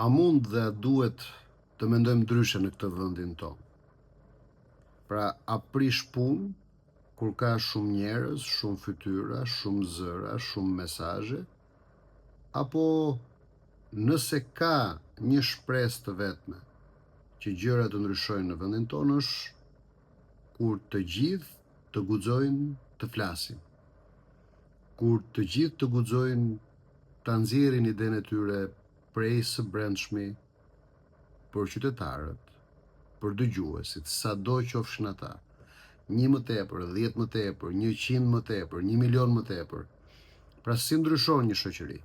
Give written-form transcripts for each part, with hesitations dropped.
A mund dhe a duhet të mendojmë ndryshe në këtë vendin tonë? Pra, a prish punë kur ka shumë njerëz, shumë fytyra, shumë zëra, shumë mesazhe? Apo nëse ka një shpresë të vetme që gjërat të ndryshojnë në vendin tonë është kur të gjithë të guxojnë të flasin, kur të gjithë të guxojnë ta nxjerrin idenë e tyre prej së brendshmi për qytetarët, për dëgjuesit, sado qofshin ata, 1 më tepër, 10 më tepër, 100 më tepër, 1 milion më tepër. Pra si ndryshon një shoqëri?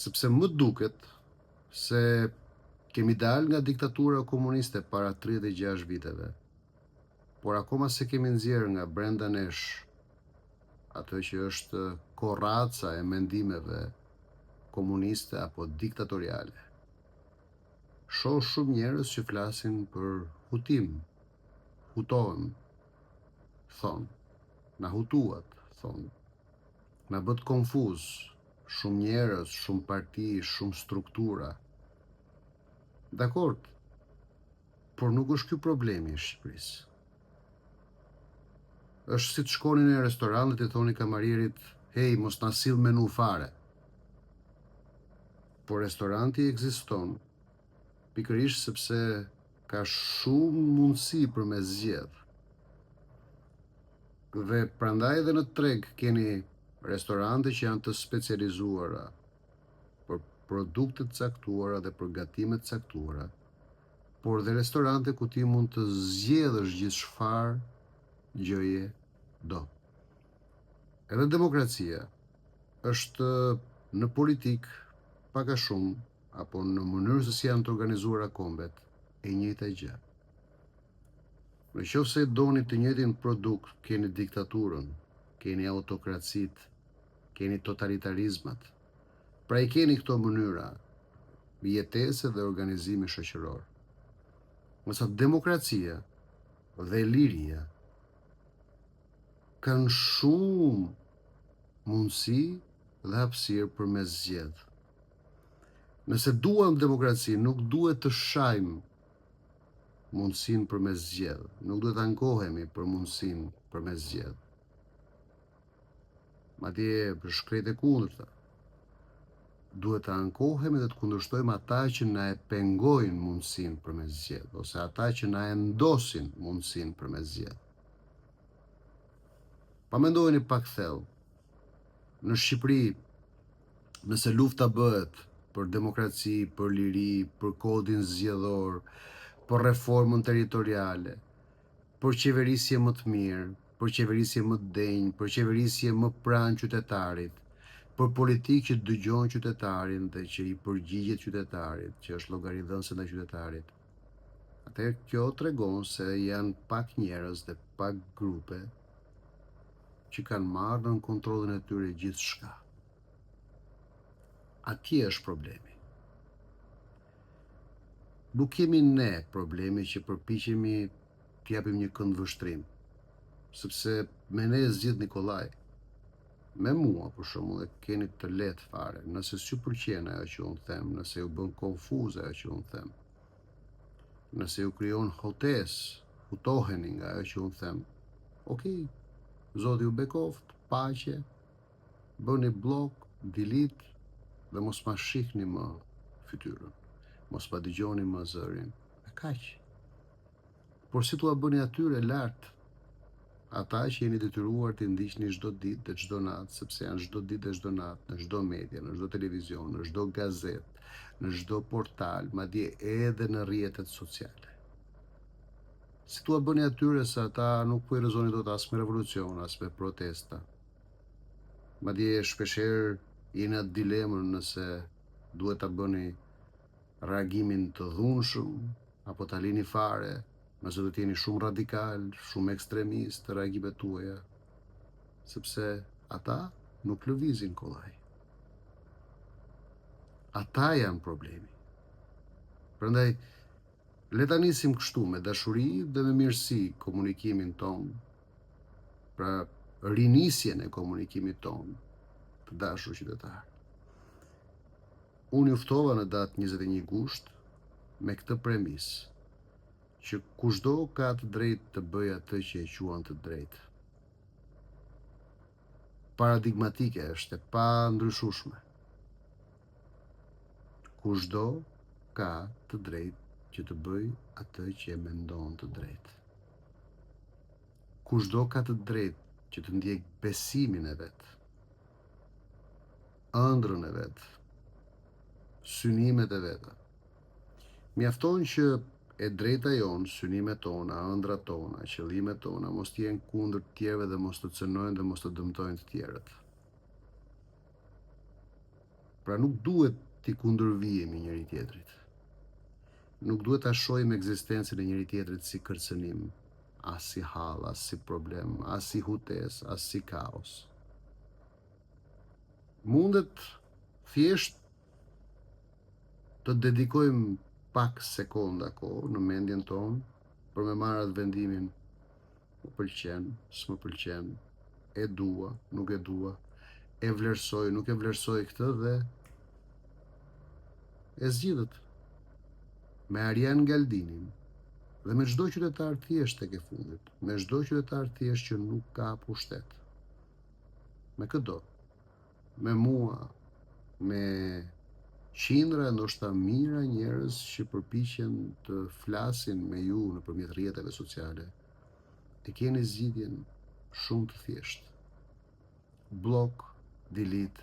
Sepse më duket se kemi dalë nga diktatura komuniste para 36 viteve, por akoma se kemi nxjerrë nga brenda nesh atë që është korraca e mendimeve komuniste apo diktatoriale. Shoh shumë njerëz që flasin për hutim, hutohen, thonë, na hutuat, thonë, na bët konfuz, shumë njerëz, shumë parti, shumë struktura. Dakord, por nuk është ky problemi i Shqipërisë. Është si të shkoni në restorant dhe të thoni kamarierit, hey, mos na sill menu fare. Por restoranti ekziston pikërisht sepse ka shumë mundësi për me zgjedh. Dhe prandaj edhe në treg keni restorante që janë të specializuara për produkte të caktuara dhe për gatime të caktuara, por dhe restorante ku ti mund të zgjedhësh gjithë çfarë gjëje do. Edhe demokracia është në politik pak a shumë, apo në mënyrë se si janë të organizuara kombet, e njëjta gjë. Në qoftë se doni të njëjtin produkt, keni diktaturën, keni autokracit, keni totalitarizmat. Pra i keni këto mënyra jetese dhe organizimi shoqëror. Mësa demokracia dhe liria kanë shumë mundësi dhe hapësirë për me zgjedh. Nëse duam demokraci, nuk duhet të shajmë mundësinë për me zgjedh, nuk duhet të ankohemi për mundësinë për me zgjedh. Madje për shkret e kundërta, duhet të ankohemi dhe të kundërshtojmë ata që na e pengojnë mundësinë për me zgjedh, ose ata që na e ndosin mundësinë për me zgjedh. Pa mendojeni pak thellë, në Shqipëri, nëse lufta bëhet për demokraci, për liri, për kodin zgjedhor, për reformën territoriale, për qeverisje më të mirë, për qeverisje më të denjë, për qeverisje më pranë qytetarit, për politikë që dëgjon qytetarin dhe që i përgjigjet qytetarit, që është llogaridhënëse ndaj qytetarit. Atëherë kjo tregon se janë pak njerëz dhe pak grupe që kanë marrë në kontrollin e tyre gjithçka. Atje është problemi. Nuk kemi ne problemi që përpiqemi të japim një këndvështrim, sepse me ne zgjidh Nikolaj. Me mua, për shembull, e keni të lehtë fare, nëse s'ju pëlqen ajo që unë them, nëse ju bën konfuze ajo që unë them, nëse ju krijon hutoheni nga ajo që unë them, okej, Zoti ju bekoft, paqe, bëni blok, delete dhe mos ma shihni më fytyrën, mos ma dëgjoni më zërin, e kaq. Por si t'ua bëni atyre lart, ata që jeni detyruar të ndiqni çdo ditë dhe çdo natë, sepse janë çdo ditë dhe çdo natë, në çdo media, në çdo televizion, në çdo gazetë, në çdo portal, madje edhe në rrjetet sociale. Si t'ua bëni atyre se ata nuk po i rrezoni dot as me revolucion, as me protesta. Madje shpeshherë jeni atë dilemën nëse duhet ta bëni reagimin të dhunshëm apo ta lini fare, nëse do të jeni shumë radikal, shumë ekstremist të reagimet tuaja, sepse ata nuk lëvizin kollaj. Ata janë problemi. Prandaj, le ta nisim kështu me dashuri dhe me mirësi komunikimin ton, pra rinisjen e komunikimit ton të dashur qytetar. Unë juftova në datë 21 gusht me këtë premis, që kushdo ka të drejtë të bëjë atë që e quan të drejtë. Paradigmatike është e pa ndryshueshme. Kushdo ka të drejtë që të bëjë atë që e mendon të drejtë. Kushdo ka të drejtë që të ndjek besimin e vet, ëndrrën e vet, synimet e veta. Mjafton që e drejta jonë, synimet tona, ëndrat tona, qëllimet tona mos të jenë kundër të tjerëve dhe mos të cënojnë dhe mos të dëmtojnë të tjerët. Pra nuk duhet t'i kundërvijemi njëri tjetrit. Nuk duhet ta shohim ekzistencën e njëri tjetrit si kërcënim, as si hall, as si problem, as si hutesë, as si kaos. Mundet thjesht të dedikojmë pak sekonda kohë në mendjen tonë për me marrë atë vendimin: më pëlqen, s'më pëlqen, e dua, nuk e dua, e vlerësoj, nuk e vlerësoj këtë, dhe e zgjidhet me Arian Galdinin dhe me çdo qytetar thjesht tek e fundit, me çdo qytetar thjesht që nuk ka pushtet. Me këdo, me mua, me qindra ndoshta mira njerëz që përpiqen të flasin me ju nëpërmjet rrjeteve sociale, e keni zgjidhjen shumë të thjeshtë: blok, delete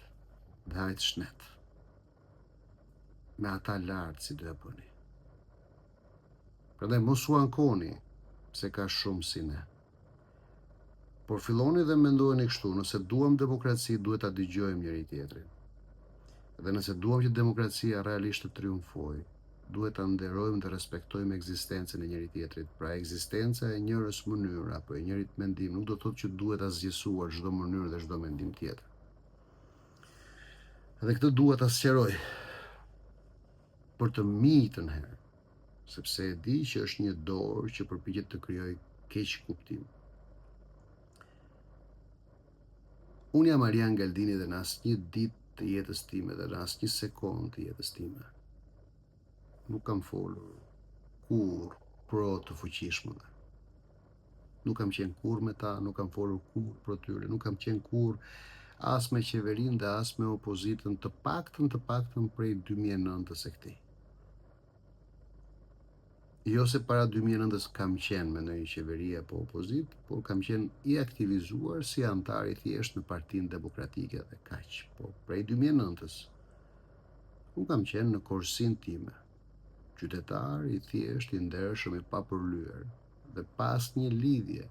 dhe hajt shnet. Me ata lartë si do e bëni. Prandaj mos u ankoni se ka shumë si ne. Por filloni dhe mendojeni kështu: nëse duam demokraci, duhet ta dëgjojmë njëri tjetrin. Dhe nëse duam që demokracia realisht të triumfojë, duhet ta nderojmë dhe respektojmë ekzistencën e njëri tjetrit. Pra ekzistenca e njërës mënyrë apo e njërit mendim nuk do të thotë që duhet ta zgjesuar çdo mënyrë dhe çdo mendim tjetër. Dhe këtë dua ta sqaroj për të mitën herë, sepse e di që është një dorë që përpiqet të krijojë keq kuptim. Unë jam Arian Galdini dhe në asnjë ditë të jetës time dhe në asnjë sekond të jetës time nuk kam folur kur pro të fuqishmëve. Nuk kam qenë kur me ta, nuk kam folur kur pro tyre, nuk kam qenë kur as me qeverinë dhe as me opozitën, të paktën prej 2009-s e këtij. Jo se para 2009-s kam qenë me ndonjë qeveri apo opozit, por kam qenë i aktivizuar si antar i thjesht në Partinë Demokratike dhe kaq. Po prej 2009-s unë kam qenë në korsinë time, qytetar i thjesht, i ndershëm, i papërlyer dhe pas një lidhje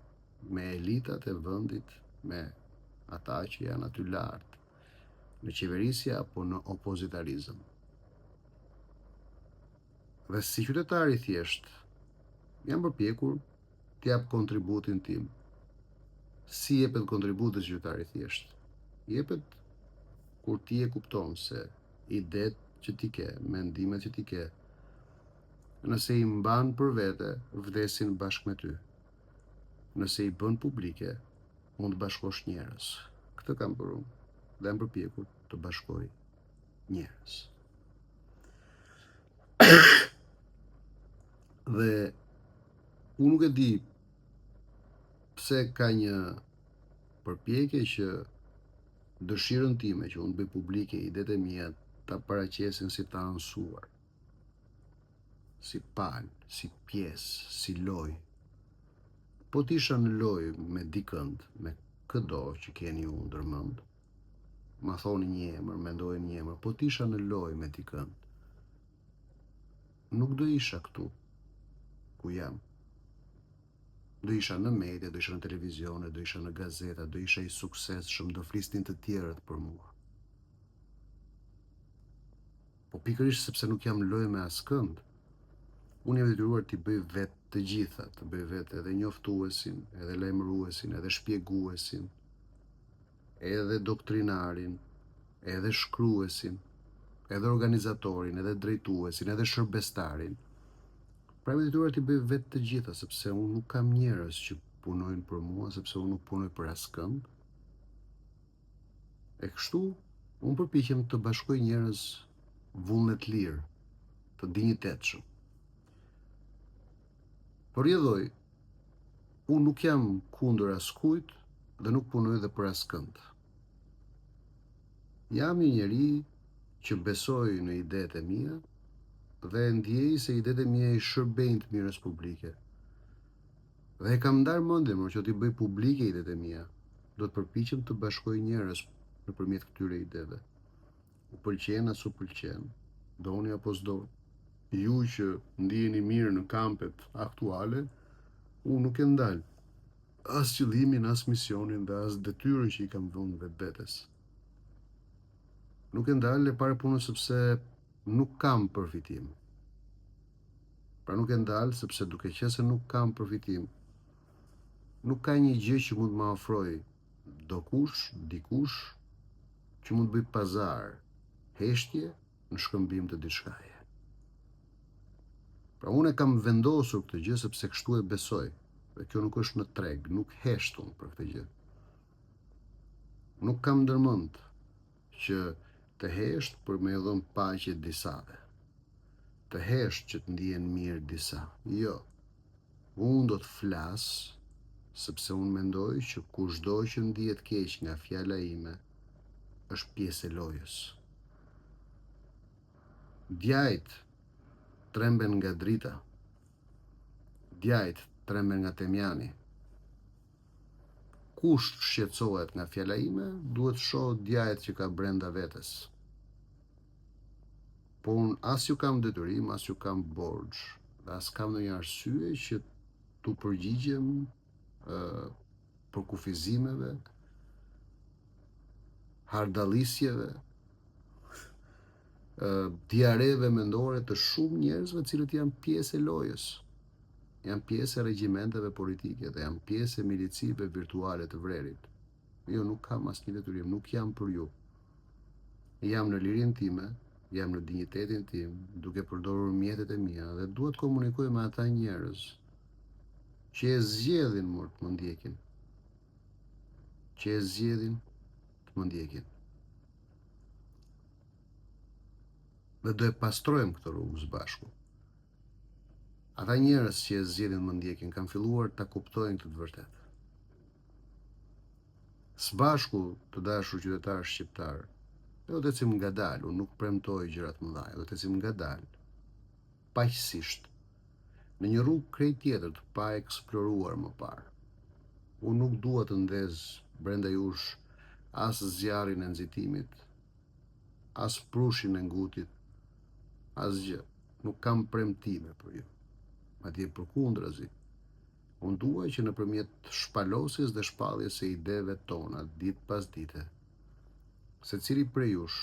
me elitat e vendit, me ata që janë aty lart, në qeverisje apo në opozitarizëm. Dhe si qytetar i thjesht, jam përpjekur të jap kontributin tim. Si jepet kontributi i qytetarit thjesht? Jepet kur ti e kupton se idetë që ti ke, mendimet që ti ke, nëse i mban për vete, vdesin bashkë me ty. Nëse i bën publike, mund të bashkosh njerëz. Këtë kam bërë unë dhe jam përpjekur të bashkoj njerëz. Dhe unë nuk e di pse ka një përpjekje që dëshirën time që unë bëj publike idetë e mia ta paraqesin si të ansuar, si palë, si pjesë, si lojë. Po t'isha në lojë me dikënd, me këdo që keni ju ndërmend, ma thoni një emër, mendojnë një emër, po t'isha në lojë me dikënd, nuk do isha këtu ku jam. Do isha në media, do isha në televizione, do isha në gazeta, do isha i suksesshëm, do flisnin të tjerët për mua. Po pikërisht sepse nuk jam lojë me askënd, unë jam detyruar t'i bëj vetë të gjitha, të bëj vetë edhe njoftuesin, edhe lajmëruesin, edhe shpjeguesin, edhe doktrinarin, edhe shkruesin, edhe organizatorin, edhe drejtuesin, edhe shërbestarin. Pra me detyruar t'i bëj vetë të gjitha, sepse unë nuk kam njerëz që punojnë për mua, sepse unë nuk punoj për askënd. E kështu, unë përpiqem të bashkoj njerëz vullnet lirë, të dinjitetshëm. Por jedhoj, unë nuk jam kundër askujt dhe nuk punoj dhe për askënd. Jam një njeri që besoj në idetë e mia dhe ndjej se idetë e mia i shërbejnë të mirës publike. Dhe e kam ndarë mendjen që t'i bëj publike idetë e mia. Do të përpiqem të bashkoj njerëz nëpërmjet këtyre ideve. U pëlqen as u pëlqen, doni apo s'doni. Ju që ndiheni mirë në kampet aktuale, unë nuk e ndal as qëllimin, as misionin dhe as detyrën që i kam dhënë vetvetes. Nuk e ndal e para punës sepse nuk kam përfitim. Pra nuk e ndal sepse duke qenë se nuk kam përfitim, nuk ka një gjë që mund më ofroj dikush që mund bëj pazar, heshtje në shkëmbim të diçkaje. Pra unë e kam vendosur këtë gjë sepse kështu e besoj. Dhe kjo nuk është në treg, nuk heshtun për këtë gjë. Nuk kam ndërmend që të hesht për me dhënë paqe disave. Të hesht që të ndihen mirë disa. Jo. Unë do të flas sepse unë mendoj që kushdo që ndihet keq nga fjala ime është pjesë e lojës. Djajt tremben nga drita. Djajt tremben nga temjani. Kush shqetësohet nga fjala ime, duhet shoh djajt që ka brenda vetes. Po unë as ju kam detyrim, as ju kam borxh, dhe as kam ndonjë arsye që t'u përgjigjem për kufizimeve, hardallisjeve, diareve mendore të shumë njerëzve cilët janë pjesë e lojës. Janë pjesë e regjimenteve politike dhe janë pjesë e milicive virtuale të vrerit. Jo, nuk kam asnjë detyrim, nuk jam për ju. Jam në lirinë time, jam në dinjitetin tim, duke përdorur mjetet e mia dhe duhet komunikoj me ata njerëz që e zgjedhin të më ndjekin. Që e zgjedhin të më ndjekin. Dhe do e pastrojmë këtë rrugë së bashku. Ata njerëz që e zgjedhin më ndjekin kanë filluar ta kuptojnë këtë të vërtetë. Së bashku, të dashur qytetarë shqiptar, do të ecim ngadalë, unë nuk premtoj gjëra të mëdha, do të ecim ngadalë, paqësisht, në një rrugë krejt tjetër të pa eksploruar më parë. Unë nuk dua të ndez brenda jush as zjarrin e nxitimit, as prushin e ngutit, as gjë. Nuk kam premtime për ju. Madje përkundrazi. Unë dua që nëpërmjet shpalosjes dhe shpalljes së ideve tona ditë pas dite, secili prej jush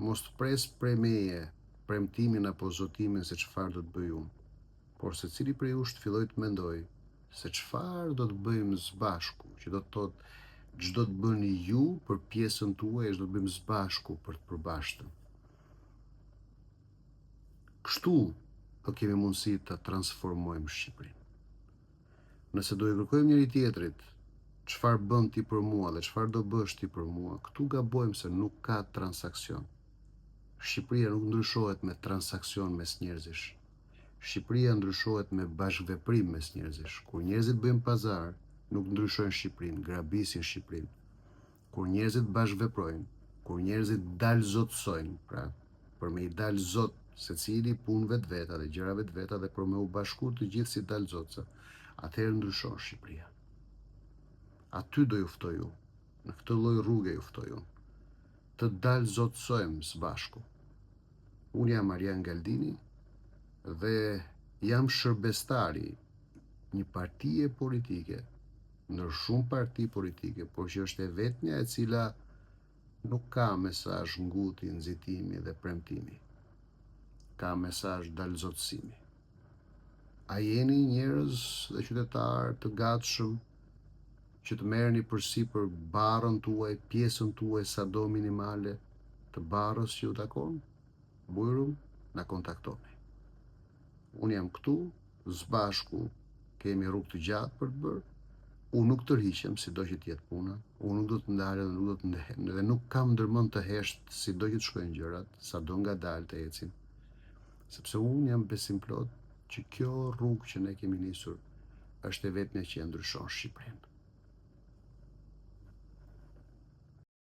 mos të pres prej meje premtimin apo zotimin se çfarë do të bëj unë, por secili prej jush të filloj të mendoj se çfarë do të bëjmë së bashku, që do të thotë ç'do të bëni ju për pjesën tuaj, ç'do të bëjmë së bashku për të përbashkëtën. Kështu do kemi mundësi të transformojmë Shqipërinë. Nëse do i kërkojmë njëri tjetrit çfarë bën ti për mua dhe çfarë do bësh ti për mua, këtu gabojmë se nuk ka transakcion. Shqipëria nuk ndryshohet me transakcion mes njerëzish. Shqipëria ndryshohet me bashkëveprim mes njerëzish. Kur njerëzit bëjnë pazar, nuk ndryshojnë Shqipërinë, grabisin Shqipërinë. Kur njerëzit bashkëveprojnë, kur njerëzit dalzotësojnë, pra për me i dalë zot secili punë vetveta dhe gjëra vetveta dhe për me u bashku të gjithë si dalzotësa, atëherë ndryshon Shqipëria. Aty do ju ftoj unë, në këtë lloj rruge ju ftoj unë, të dalzotësojmë së bashku. Unë jam Arjan Galdini dhe jam shërbestari një partie politike, ndër shumë parti politike, por që është e vetmja e cila nuk ka mesazh nguti, nxitimi dhe premtimi. Ka mesazh dalzotësimi. A jeni njerëz dhe qytetarë të gatshëm që të merrni përsipër barrën tuaj, pjesën tuaj sado minimale të barrës që ju takon? Bujrum, na kontaktoni. Unë jam këtu, së bashku kemi rrugë të gjatë për të bërë, unë nuk tërhiqem si do që t'jetë puna, unë nuk do të ndalë dhe nuk do të ndehem, dhe nuk kam ndërmend të hesht si do që të shkojnë gjërat, sa do nga dalë të ecin, sepse unë jam besim plot që kjo rrugë që ne kemi nisur është e vetmja që e ndryshon Shqipërinë.